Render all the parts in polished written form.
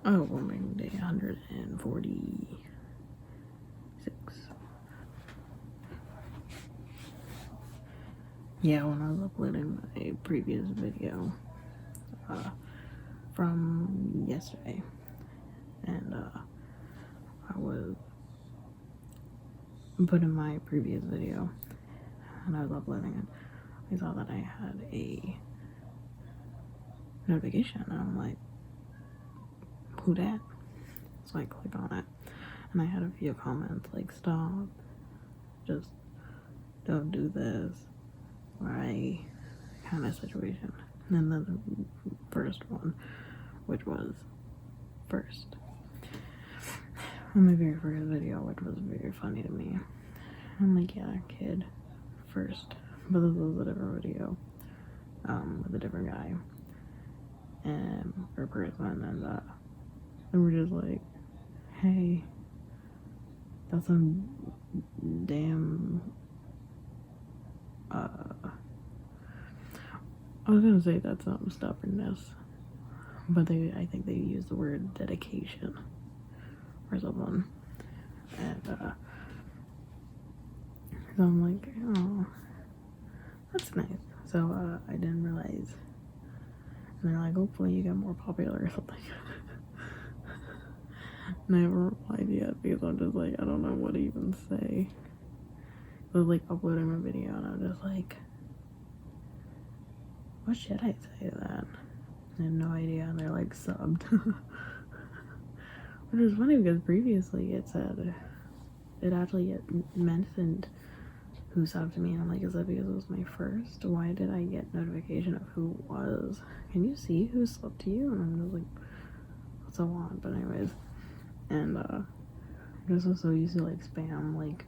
Overwhelming day 146. Yeah, when I was uploading my previous video from yesterday, and I was putting my previous video, and I was uploading it. I saw that I had a notification, and I'm like, who dat? So I click on it, and I had a few comments like, stop, just don't do this, right, kind of situation. And then the first one, which was first, on my very first video, which was very funny to me. I'm like, yeah, kid, first. But this was a different video, with a different guy, or person, and they were just like, hey, that's some damn, I was gonna say that's some stubbornness, but I think they used the word dedication or something, and so I'm like, oh, that's nice. So I didn't realize, and they're like, hopefully you get more popular or something. And I haven't replied yet because I'm just like, I don't know what to even say. I was like uploading my video and I'm just like, what should I say to that? I have no idea, and they're like subbed. Which was funny because previously it said, it actually mentioned who subbed to me, and I'm like, is that because it was my first? Why did I get notification of who it was? Can you see who subbed to you? And I'm just like, so on. But anyways, and I'm just so used to like spam like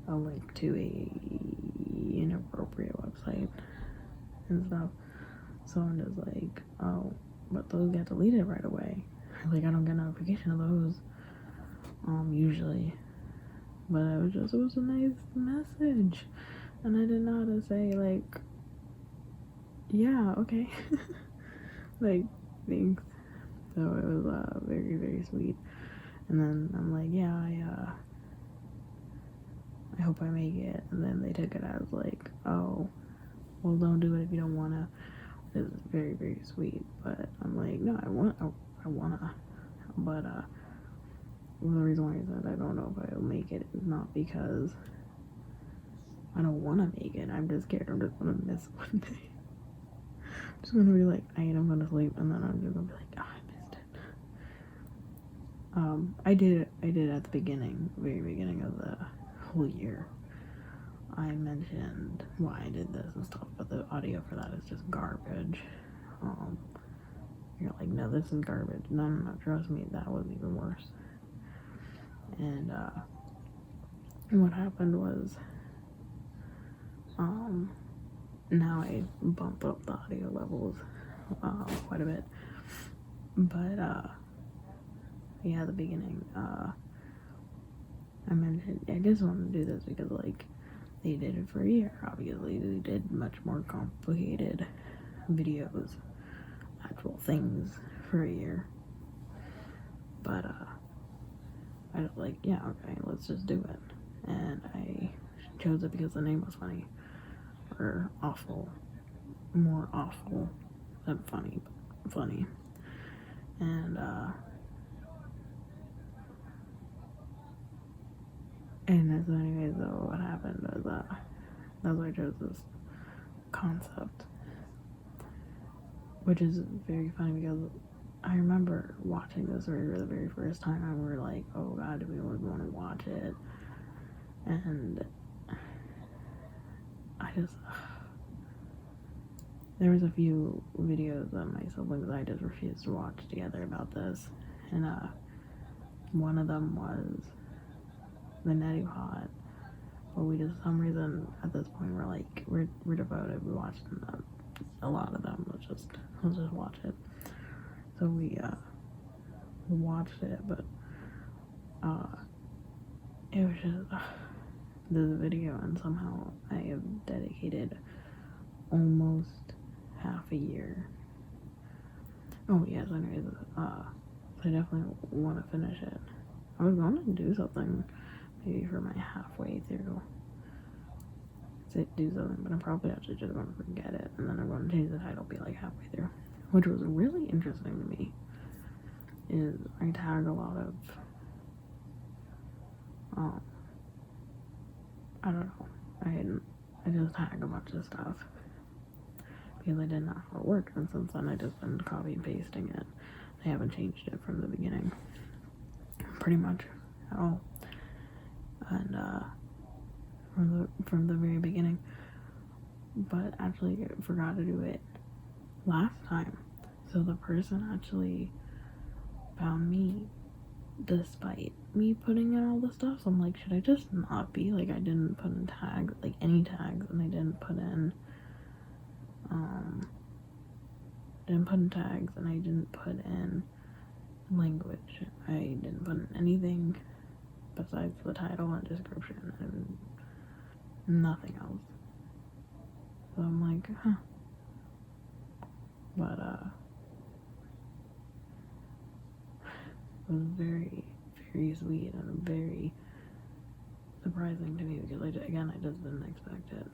a link to a inappropriate website and stuff. So I'm just like, oh, but those get deleted right away. Like, I don't get notification of those, usually. But it was a nice message. And I didn't know how to say, like, yeah, okay. Like, thanks. So it was, very, very sweet. And then I'm like, yeah, I hope I make it. And then they took it as like, oh, well, don't do it if you don't wanna. It's very, very sweet. But I'm like, no, I wanna. But the reason why I said I don't know if I'll make it is not because I don't want to make it. I'm just scared I'm just gonna miss one day. I'm just gonna be like, I'm gonna sleep, and then I'm just gonna be like, oh, I missed it. I did at the very beginning of the whole year. I mentioned why I did this and stuff, but the audio for that is just garbage. You're like, no, this is garbage. No, trust me, that was even worse. And what happened was, now I bumped up the audio levels quite a bit. But yeah, at the beginning, I mentioned I just wanted to do this because like they did it for a year. Obviously, they did much more complicated videos, actual things for a year. But I was like, yeah, okay, let's just do it. And I chose it because the name was funny, or awful, more awful than funny, but funny. And so anyways, though, what happened was that's why I chose this concept, which is very funny because I remember watching this for the very first time and we were like, oh god, do we really want to watch it? And there was a few videos that my siblings and I just refused to watch together about this, and one of them was the Neti Pot, but we just, for some reason, at this point, we're like, we're devoted, we watched a lot of them, let's just watch it. So we watched it, but it was just this video, and somehow I have dedicated almost half a year. Oh yes, anyways, I definitely want to finish it. I was going to do something maybe for my halfway through. Do something, but I'm probably actually just going to forget it, and then I'm going to change the title, be like halfway through. Which was really interesting to me is I tag a lot of, I don't know, I just tag a bunch of stuff because I didn't ask for work, and since then I just been copy and pasting it. I haven't changed it from the beginning, pretty much at all, and from the very beginning. But actually forgot to do it last time, so the person actually found me despite me putting in all the stuff. So I'm like, should I just not be like, I didn't put in tags, like any tags, and I didn't put in tags, and I didn't put in language. I didn't put in anything besides the title and description and nothing else. So I'm like, huh. But it was very, very sweet and very surprising to me because I just didn't expect it.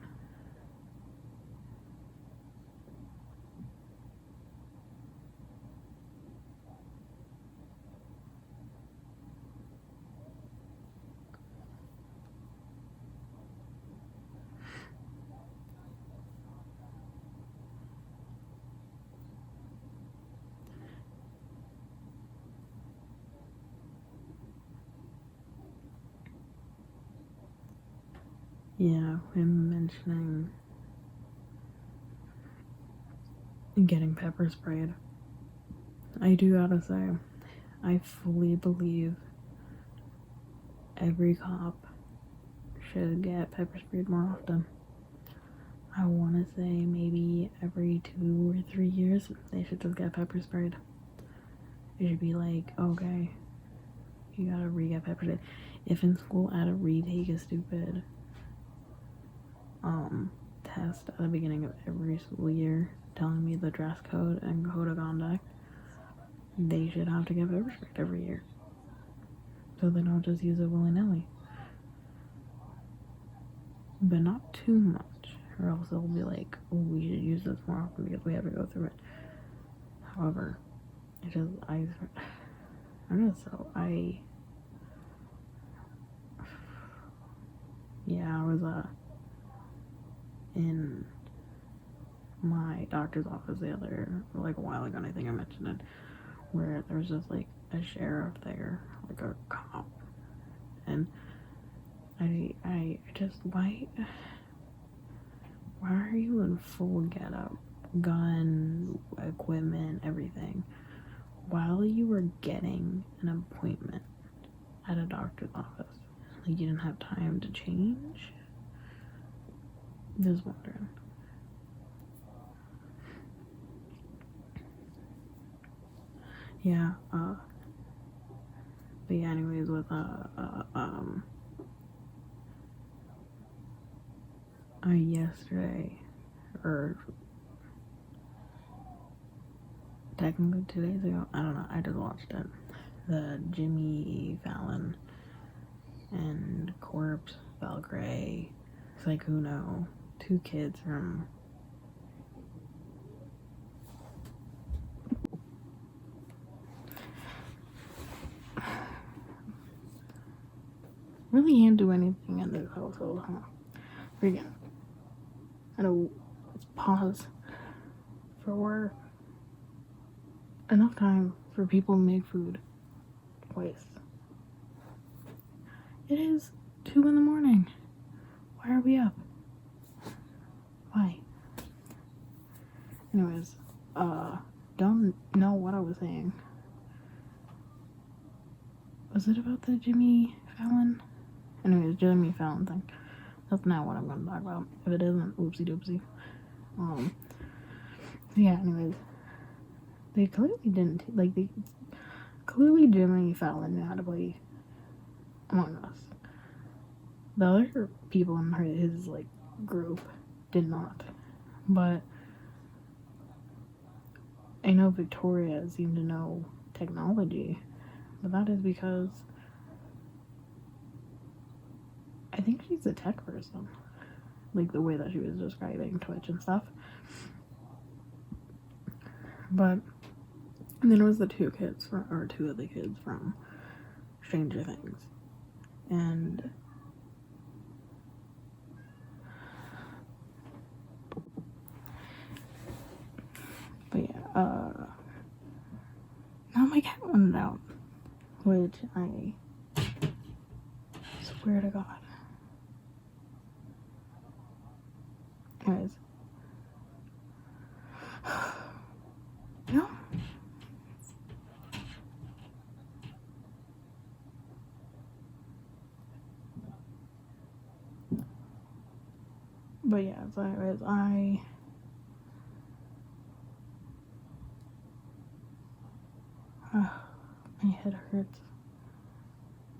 Yeah, him mentioning getting pepper sprayed. I do gotta say, I fully believe every cop should get pepper sprayed more often. I want to say maybe every 2 or 3 years they should just get pepper sprayed. It should be like, okay, you gotta re-get pepper sprayed. If in school I had to retake a stupid test at the beginning of every school year telling me the dress code and code of conduct, they should have to get pepper sprayed every year, so they don't just use it willy-nilly. But not too much, or else they'll be like, oh, we should use this more often because we have to go through it. However, I was in my doctor's office a while ago, and I think I mentioned it, where there was just like a sheriff there, like a cop, and I just, why are you in full getup, gun, equipment, everything, while you were getting an appointment at a doctor's office? Like, you didn't have time to change? Just wondering. Yeah, but yeah, anyways, with, yesterday, or technically 2 days ago, I don't know, I just watched it, the Jimmy Fallon and Corpse, Valgray, Saikuno, 2 kids from really can't do anything in this household, huh? Freaking, I know, let's pause for work. Enough time for people to make food twice. It is 2 in the morning. Why are we up? Why? Anyways, don't know what I was saying. Was it about the Jimmy Fallon? Anyways, Jimmy Fallon thing. That's not what I'm going to talk about. If it isn't, oopsie doopsie. Yeah, anyways. They clearly didn't, clearly Jimmy Fallon knew how to play Among Us. The other people in his, group did not. But I know Victoria seemed to know technology. But that is because I think she's a tech person. Like the way that she was describing Twitch and stuff. But and then it was the two of the kids from Stranger Things. And but yeah, now my cat went out, which I swear to God. Anyways, no. But yeah, so anyways, my head hurts.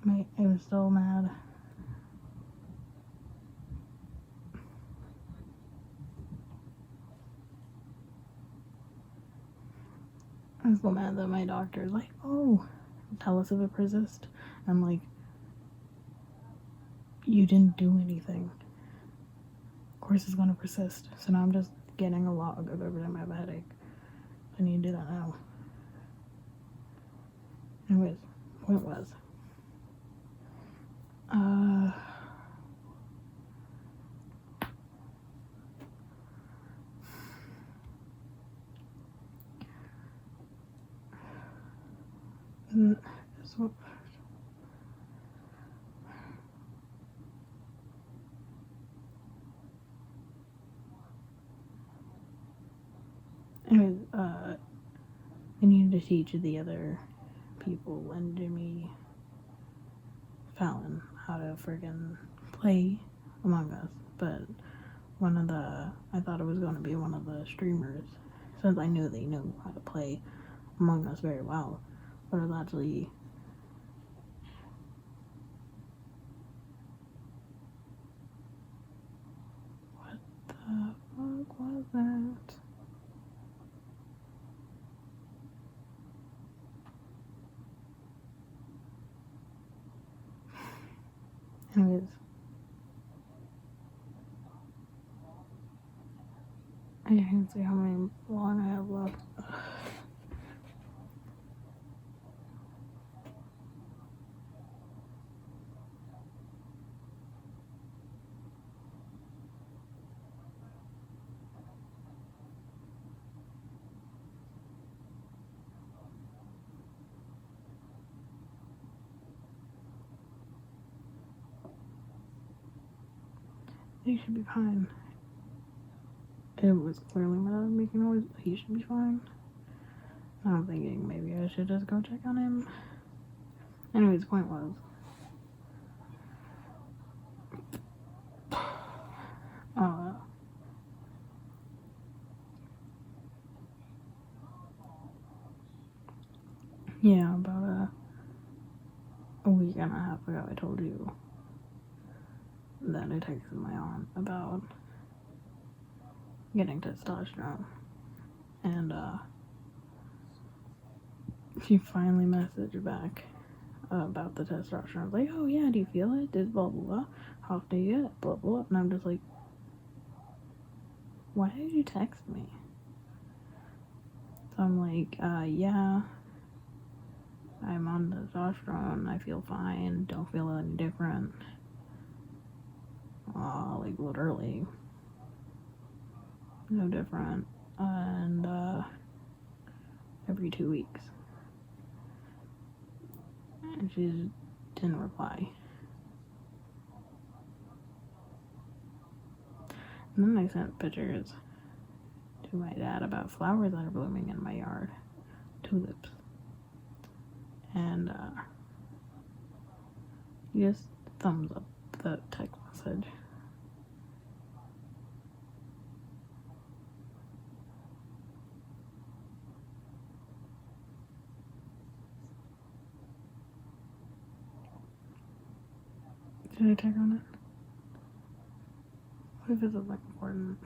I was so mad. I was so mad that my doctor's like, oh, tell us if it persists. I'm like, you didn't do anything. Of course it's gonna persist. So now I'm just getting a log of every time I have a headache. I need to do that now. Anyways, point was, so anyways, I needed to teach the other people and Jimmy Fallon how to friggin' play Among Us, but I thought it was going to be one of the streamers, since I knew they knew how to play Among Us very well, but it was actually what the fuck was that? Anyways, I can't see how many long I have left. He should be fine. It was clearly my dad making noise. He should be fine. I'm thinking maybe I should just go check on him. Anyways, the point was, yeah, about a week and a half ago, I told you that I texted my aunt about getting testosterone, and she finally messaged back about the testosterone. I was like, oh yeah, do you feel it? Did blah blah blah. How often do you get it? Blah blah. And I'm just like, why did you text me? So I'm like, yeah, I'm on testosterone. I feel fine. Don't feel any different. Like literally, no different. And every 2 weeks. And she didn't reply. And then I sent pictures to my dad about flowers that are blooming in my yard. Tulips. And he just thumbs up the text message. Did I check on it? What if it's like important?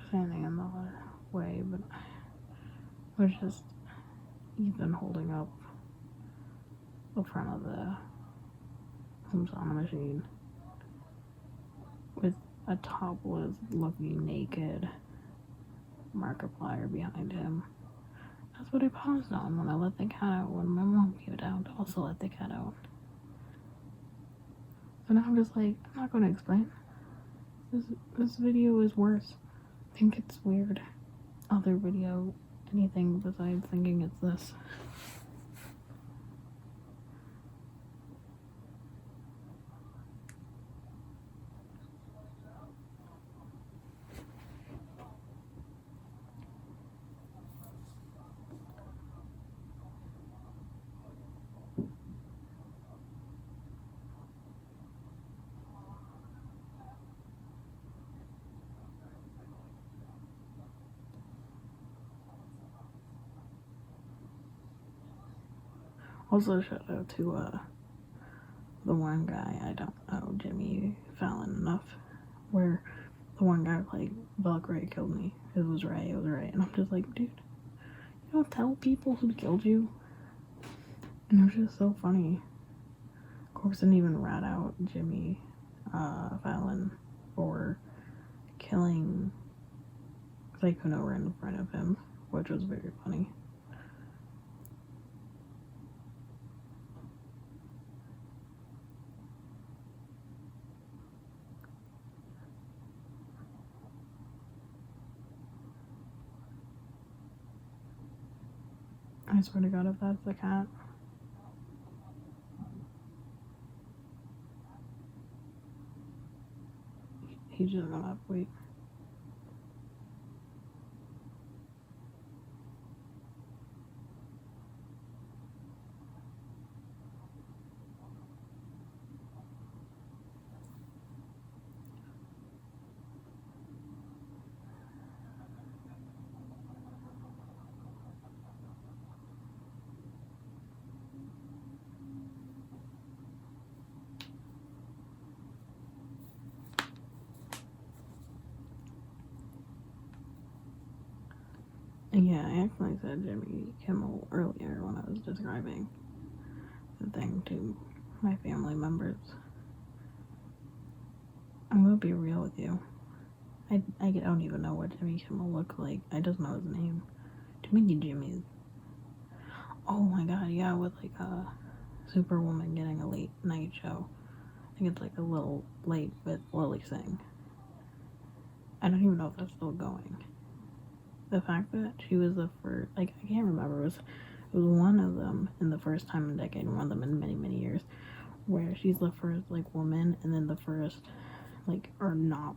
standing in the way, but it was just Ethan holding up the front of the Sauna machine with a topless looking naked Markiplier behind him. That's what I paused on when I let the cat out, when my mom came down to also let the cat out. So now I'm just like, I'm not going to explain. This video is worse. I think it's weird. Other video, anything besides thinking it's this. Also, shout out to the one guy, I don't know Jimmy Fallon enough, where the one guy like, Buck Ray killed me. It was Ray. And I'm just like, dude, you don't tell people who killed you. And it was just so funny. Of course, didn't even rat out Jimmy Fallon for killing Sykkuno right in front of him, which was very funny. I swear to God, if that's the cat. He's just gonna have to wait. Yeah, I actually said Jimmy Kimmel earlier when I was describing the thing to my family members. I'm gonna be real with you. I don't even know what Jimmy Kimmel looked like. I just know his name. Too many Jimmys. Oh my god, yeah, with like a Superwoman getting a late night show. I think it's like a little late with Lily Singh. I don't even know if that's still going. The fact that she was the first, like, I can't remember, it was one of them in the first time in a decade, and one of them in many, many years, where she's the first, like, woman, and then the first, like, or not,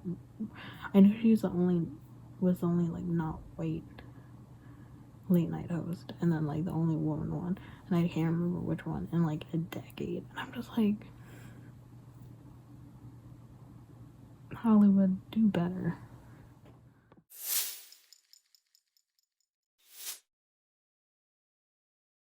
I know she was the only, like, not white late night host, and then, like, the only woman one, and I can't remember which one, in, like, a decade, and I'm just like, Hollywood, do better.